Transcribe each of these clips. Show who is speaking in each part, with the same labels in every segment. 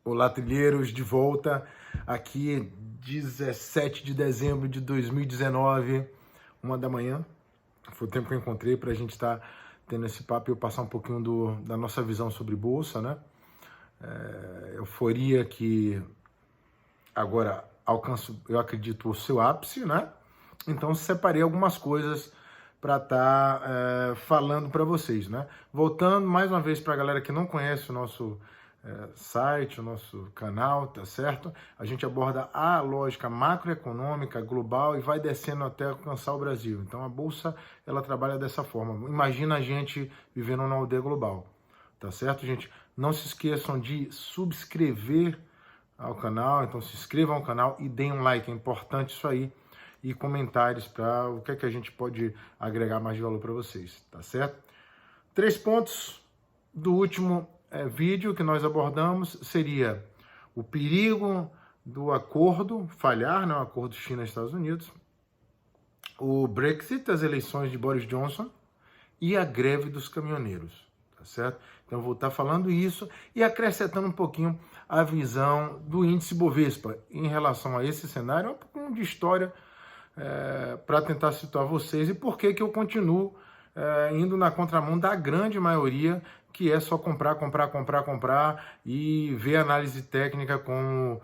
Speaker 1: Olá, trilheiros, de volta aqui, 17 de dezembro de 2019, 1 da manhã. Foi o tempo que eu encontrei para a gente estar tendo esse papo e eu passar um pouquinho da nossa visão sobre bolsa, né? Euforia que agora alcança, eu acredito, o seu ápice, né? Então, separei algumas coisas para estar falando para vocês, né? Voltando mais uma vez para a galera que não conhece o nosso site, o nosso canal, tá certo? A gente aborda a lógica macroeconômica global e vai descendo até alcançar o Brasil. Então a bolsa, ela trabalha dessa forma. Imagina a gente vivendo na aldeia global, tá certo, gente? Não se esqueçam de subscrever ao canal, então se inscrevam ao canal e deem um like, é importante isso aí, e comentários para o que é que a gente pode agregar mais de valor para vocês, tá certo? 3 pontos do último vídeo que nós abordamos seria o perigo do acordo falhar, né, o acordo China-Estados Unidos, o Brexit, as eleições de Boris Johnson e a greve dos caminhoneiros, tá certo? Então eu vou estar falando isso e acrescentando um pouquinho a visão do índice Bovespa em relação a esse cenário, um pouquinho de história para tentar situar vocês e por que eu continuo indo na contramão da grande maioria, que é só comprar e ver análise técnica com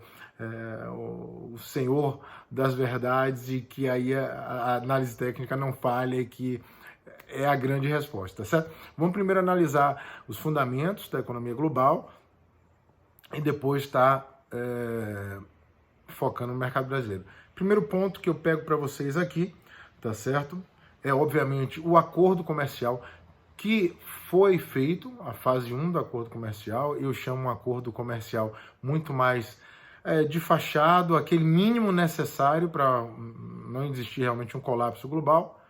Speaker 1: o senhor das verdades e que aí a análise técnica não falha e que é a grande resposta, certo? Vamos primeiro analisar os fundamentos da economia global e depois estar focando no mercado brasileiro. Primeiro ponto que eu pego para vocês aqui, tá certo? É, obviamente, o acordo comercial que foi feito, a fase 1 do acordo comercial. Eu chamo um acordo comercial muito mais de fachado, aquele mínimo necessário para não existir realmente um colapso global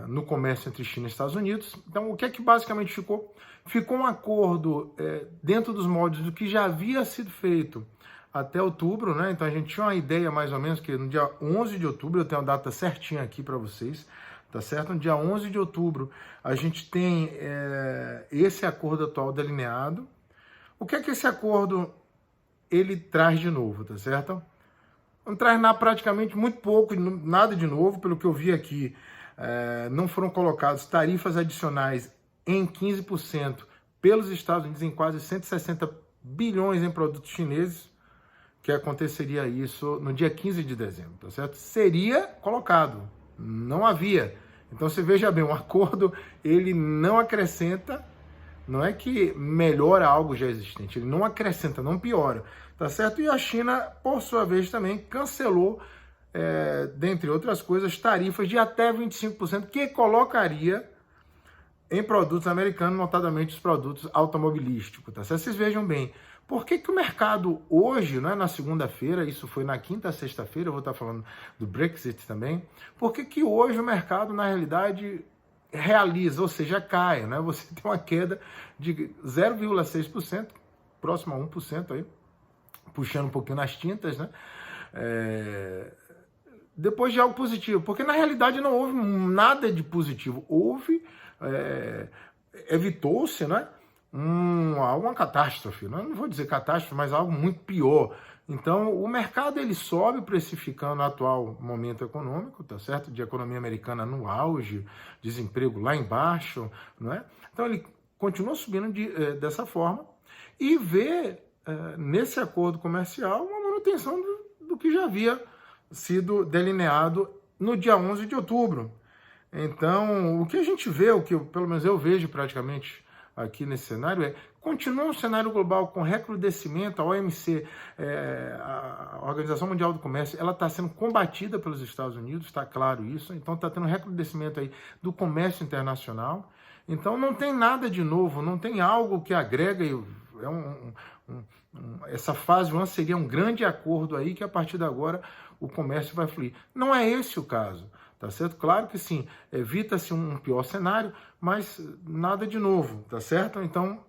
Speaker 1: no comércio entre China e Estados Unidos. Então, o que é que basicamente ficou? Ficou um acordo dentro dos moldes do que já havia sido feito até outubro, né? Então a gente tinha uma ideia mais ou menos que no dia 11 de outubro, eu tenho a data certinha aqui para vocês, tá certo? No dia 11 de outubro a gente tem esse acordo atual delineado. O que é que esse acordo ele traz de novo, tá certo? Não traz praticamente muito pouco, nada de novo, pelo que eu vi aqui. Não foram colocadas tarifas adicionais em 15% pelos Estados Unidos em quase 160 bilhões em produtos chineses, que aconteceria isso no dia 15 de dezembro, tá certo? Seria colocado, não havia. Então você veja bem, um acordo, ele não acrescenta, não é que melhora algo já existente, ele não acrescenta, não piora, tá certo? E a China, por sua vez, também cancelou, dentre outras coisas, tarifas de até 25%, que colocaria em produtos americanos, notadamente os produtos automobilísticos, tá certo? Vocês vejam bem, por que o mercado hoje, não é na segunda-feira, isso foi na quinta, sexta-feira, eu vou estar falando do Brexit também, por que hoje o mercado, na realidade, realiza, ou seja, cai, né? Você tem uma queda de 0,6%, próximo a 1% aí, puxando um pouquinho nas tintas, né? Depois de algo positivo, porque na realidade não houve nada de positivo, houve, evitou-se, né? Uma catástrofe, não vou dizer catástrofe, mas algo muito pior. Então, o mercado ele sobe precificando o atual momento econômico, tá certo? De economia americana no auge, desemprego lá embaixo, não é? Então, ele continua subindo dessa forma e vê nesse acordo comercial uma manutenção do que já havia sido delineado no dia 11 de outubro. Então, o que a gente vê, o que pelo menos eu vejo praticamente aqui nesse cenário continua um cenário global com recrudescimento. A OMC, a Organização Mundial do Comércio, ela está sendo combatida pelos Estados Unidos, está claro isso, então está tendo recrudescimento aí do comércio internacional. Então não tem nada de novo, não tem algo que agrega, essa fase 1 seria um grande acordo aí que a partir de agora o comércio vai fluir. Não é esse o caso. Tá certo? Claro que sim, evita-se um pior cenário, mas nada de novo, tá certo? Então,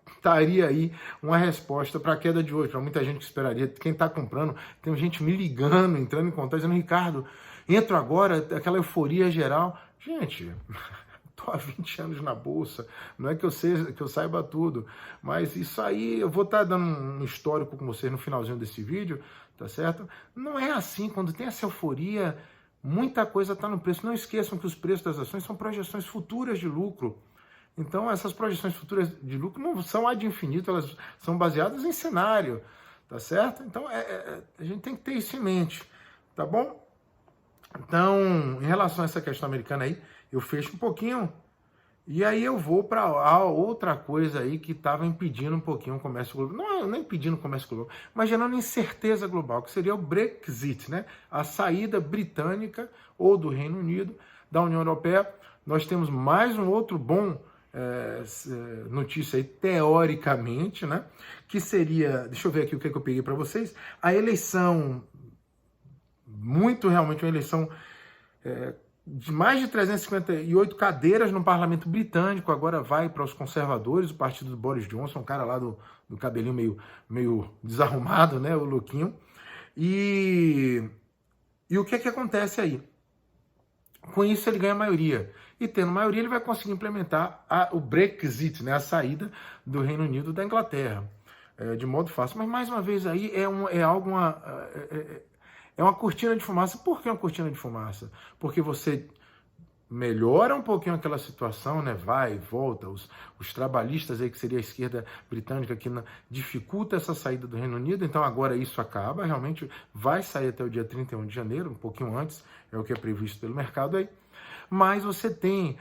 Speaker 1: estaria aí uma resposta para a queda de hoje, para muita gente que esperaria. Quem está comprando, tem gente me ligando, entrando em contato, dizendo, Ricardo, entro agora, aquela euforia geral. Gente, estou há 20 anos na Bolsa, não é que eu saiba tudo, mas isso aí, eu vou estar dando um histórico com vocês no finalzinho desse vídeo, tá certo? Não é assim, quando tem essa euforia, muita coisa está no preço. Não esqueçam que os preços das ações são projeções futuras de lucro. Então, essas projeções futuras de lucro não são ad infinito, elas são baseadas em cenário, tá certo? Então, a gente tem que ter isso em mente, tá bom? Então, em relação a essa questão americana aí, eu fecho um pouquinho e aí eu vou para outra coisa aí que estava impedindo um pouquinho o comércio global. Não impedindo o comércio global, mas gerando incerteza global, que seria o Brexit, né? A saída britânica ou do Reino Unido da União Europeia. Nós temos mais um outro bom notícia aí, teoricamente, né? Que seria, deixa eu ver aqui o que eu peguei para vocês, a eleição, realmente uma eleição de mais de 358 cadeiras no parlamento britânico, agora vai para os conservadores, o partido do Boris Johnson, um cara lá do cabelinho meio desarrumado, né, o louquinho. E o que acontece aí? Com isso ele ganha maioria. E tendo maioria ele vai conseguir implementar o Brexit, né, a saída do Reino Unido da Inglaterra, de modo fácil. Mas mais uma vez aí é uma cortina de fumaça. Por que uma cortina de fumaça? Porque você melhora um pouquinho aquela situação, né? Vai e volta, os trabalhistas aí, que seria a esquerda britânica, que dificulta essa saída do Reino Unido. Então agora isso acaba, realmente vai sair até o dia 31 de janeiro, um pouquinho antes, é o que é previsto pelo mercado aí. Mas você tem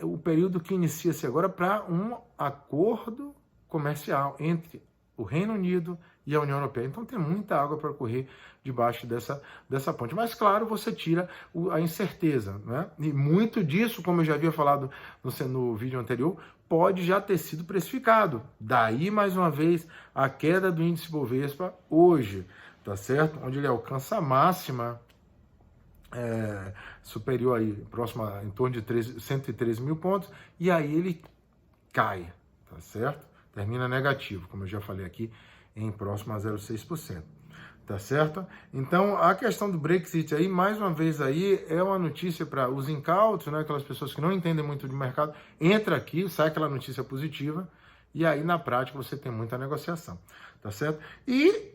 Speaker 1: o período que inicia-se agora para um acordo comercial entre o Reino Unido e a União Europeia. Então tem muita água para correr debaixo dessa ponte. Mas, claro, você tira a incerteza, né? E muito disso, como eu já havia falado no vídeo anterior, pode já ter sido precificado. Daí, mais uma vez, a queda do índice Bovespa hoje, tá certo? Onde ele alcança a máxima superior aí, próxima, em torno de 113 mil pontos, e aí ele cai, tá certo? Termina negativo, como eu já falei aqui, em próximo a 0,6%, tá certo? Então, a questão do Brexit aí, mais uma vez aí, é uma notícia para os incautos, né, aquelas pessoas que não entendem muito de mercado, entra aqui, sai aquela notícia positiva, e aí, na prática, você tem muita negociação, tá certo? E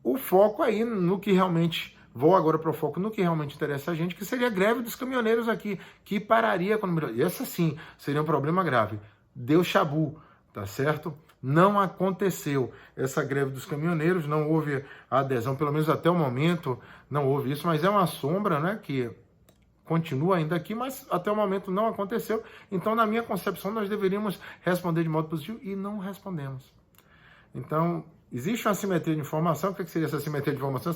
Speaker 1: o foco aí no que realmente... Vou agora para o foco no que realmente interessa a gente, que seria a greve dos caminhoneiros aqui, que pararia quando... Essa sim seria um problema grave. Deu chabu, tá certo? Não aconteceu essa greve dos caminhoneiros, não houve adesão, pelo menos até o momento não houve isso, mas é uma sombra, né, que continua ainda aqui, mas até o momento não aconteceu. Então, na minha concepção, nós deveríamos responder de modo positivo e não respondemos. Então, existe uma assimetria de informação. O que seria essa assimetria de informação?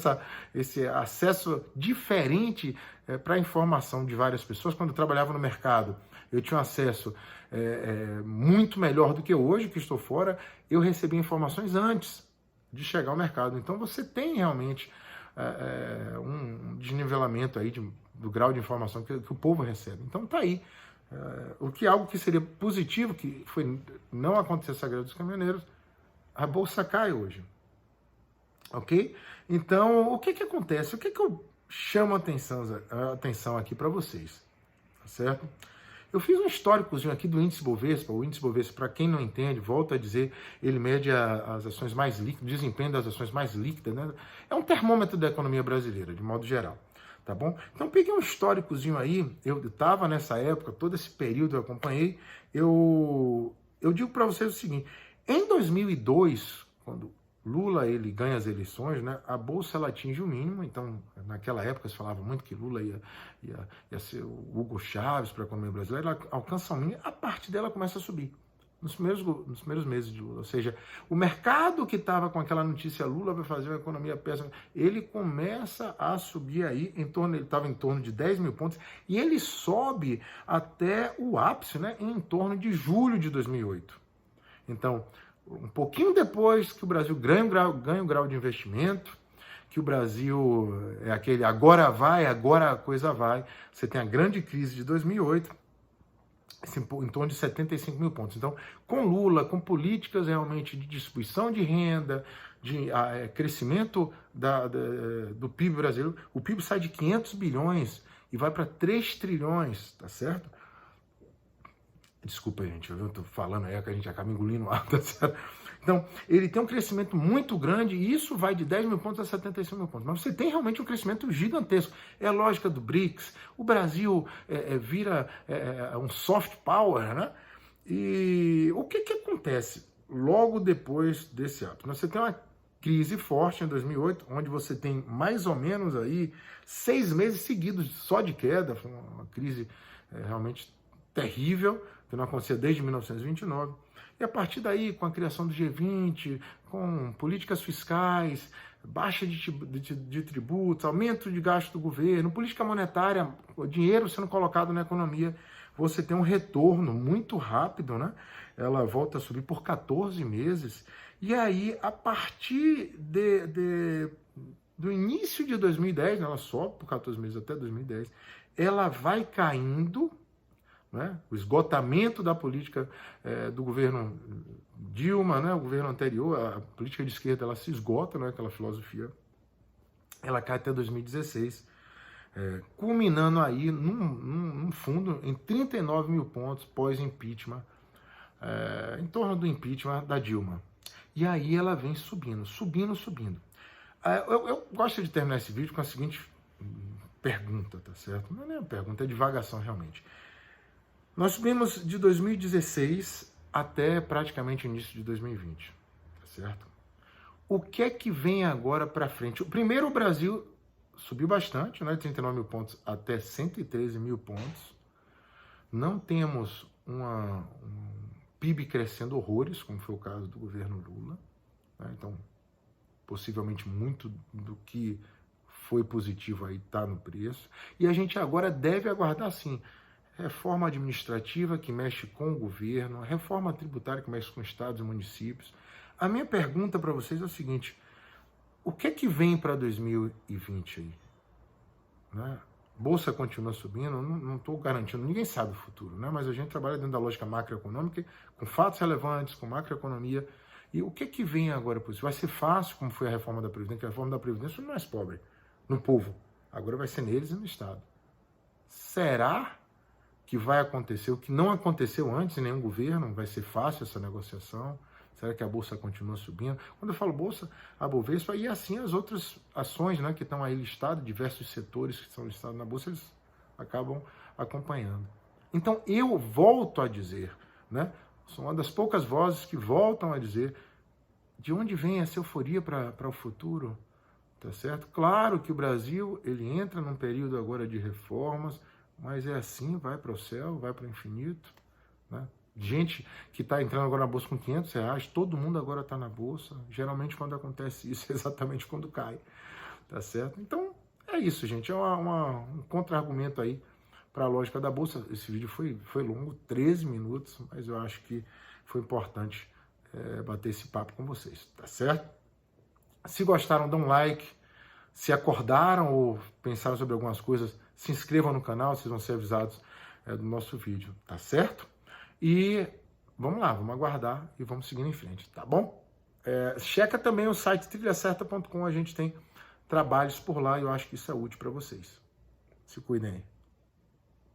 Speaker 1: Esse acesso diferente para a informação de várias pessoas. Quando eu trabalhava no mercado, eu tinha um acesso muito melhor do que hoje, que estou fora. Eu recebia informações antes de chegar ao mercado. Então, você tem realmente um desnivelamento aí do grau de informação que o povo recebe. Então, está aí. Algo que seria positivo, que foi não acontecer essa greve dos caminhoneiros, a bolsa cai hoje, ok? Então, o que acontece? O que eu chamo a atenção aqui para vocês, tá certo? Eu fiz um históricozinho aqui do índice Bovespa. O índice Bovespa, para quem não entende, volto a dizer, ele mede as ações mais líquidas, o desempenho das ações mais líquidas, né? É um termômetro da economia brasileira, de modo geral, tá bom? Então, peguei um históricozinho aí, eu estava nessa época, todo esse período eu acompanhei, eu digo para vocês o seguinte: em 2002, quando Lula ele ganha as eleições, né, a Bolsa ela atinge o mínimo. Então, naquela época se falava muito que Lula ia ser o Hugo Chávez para a economia brasileira. Ela alcança o mínimo, a parte dela começa a subir nos primeiros meses de Lula. Ou seja, o mercado que estava com aquela notícia Lula vai fazer uma economia péssima, ele começa a subir aí, ele estava em torno de 10 mil pontos, e ele sobe até o ápice, né, em torno de julho de 2008. Então, um pouquinho depois que o Brasil ganha um grau de investimento, que o Brasil é aquele agora a coisa vai, você tem a grande crise de 2008, em torno de 75 mil pontos. Então, com Lula, com políticas realmente de distribuição de renda, de crescimento do PIB brasileiro, o PIB sai de 500 bilhões e vai para 3 trilhões, tá certo? Desculpa, gente, eu tô falando aí que a gente acaba engolindo ar, tá certo? Então, ele tem um crescimento muito grande e isso vai de 10 mil pontos a 75 mil pontos. Mas você tem realmente um crescimento gigantesco. É a lógica do BRICS. O Brasil vira um soft power, né? E o que acontece logo depois desse ato? Você tem uma crise forte em 2008, onde você tem mais ou menos aí 6 meses seguidos só de queda. Foi uma crise realmente terrível, que não acontecia desde 1929. E a partir daí, com a criação do G20, com políticas fiscais, baixa de tributos, aumento de gasto do governo, política monetária, o dinheiro sendo colocado na economia, você tem um retorno muito rápido, né? Ela volta a subir por 14 meses. E aí, a partir do início de 2010, ela sobe por 14 meses até 2010, ela vai caindo, né? O esgotamento da política do governo Dilma, né? O governo anterior, a política de esquerda, ela se esgota, né? Aquela filosofia, ela cai até 2016, culminando aí num fundo em 39 mil pontos pós-impeachment, em torno do impeachment da Dilma. E aí ela vem subindo. Eu gosto de terminar esse vídeo com a seguinte pergunta, tá certo? Não é nem uma pergunta, é divagação realmente. Nós subimos de 2016 até praticamente o início de 2020, tá certo? O que é que vem agora para frente? Primeiro, o Brasil subiu bastante, né? 39 mil pontos até 113 mil pontos. Não temos um PIB crescendo horrores, como foi o caso do governo Lula, né? Então, possivelmente muito do que foi positivo aí está no preço. E a gente agora deve aguardar, sim, reforma administrativa que mexe com o governo, reforma tributária que mexe com estados e municípios. A minha pergunta para vocês é o seguinte: o que é que vem para 2020 aí? Né? Bolsa continua subindo, não estou garantindo, ninguém sabe o futuro, né? Mas a gente trabalha dentro da lógica macroeconômica, com fatos relevantes, com macroeconomia. E o que é que vem agora por isso? Vai ser fácil, como foi a reforma da Previdência? A reforma da Previdência não é mais pobre no povo, agora vai ser neles e no Estado. Será que vai acontecer o que não aconteceu antes em nenhum governo? Vai ser fácil essa negociação? Será que a Bolsa continua subindo? Quando eu falo Bolsa, a Bovespa e assim as outras ações, né, que estão aí listadas, diversos setores que são listados na Bolsa, eles acabam acompanhando. Então eu volto a dizer, né, sou uma das poucas vozes que voltam a dizer de onde vem essa euforia para o futuro, tá certo? Claro que o Brasil ele entra num período agora de reformas, mas é assim, vai para o céu, vai para o infinito, né? Gente que está entrando agora na Bolsa com R$500, todo mundo agora está na Bolsa. Geralmente quando acontece isso é exatamente quando cai, tá certo? Então é isso, gente, é um contra-argumento aí para a lógica da Bolsa. Esse vídeo foi longo, 13 minutos, mas eu acho que foi importante bater esse papo com vocês, tá certo? Se gostaram, dá um like. Se acordaram ou pensaram sobre algumas coisas, se inscrevam no canal, vocês vão ser avisados do nosso vídeo, tá certo? E vamos lá, vamos aguardar e vamos seguir em frente, tá bom? Checa também o site trilhacerta.com, a gente tem trabalhos por lá e eu acho que isso é útil para vocês. Se cuidem aí.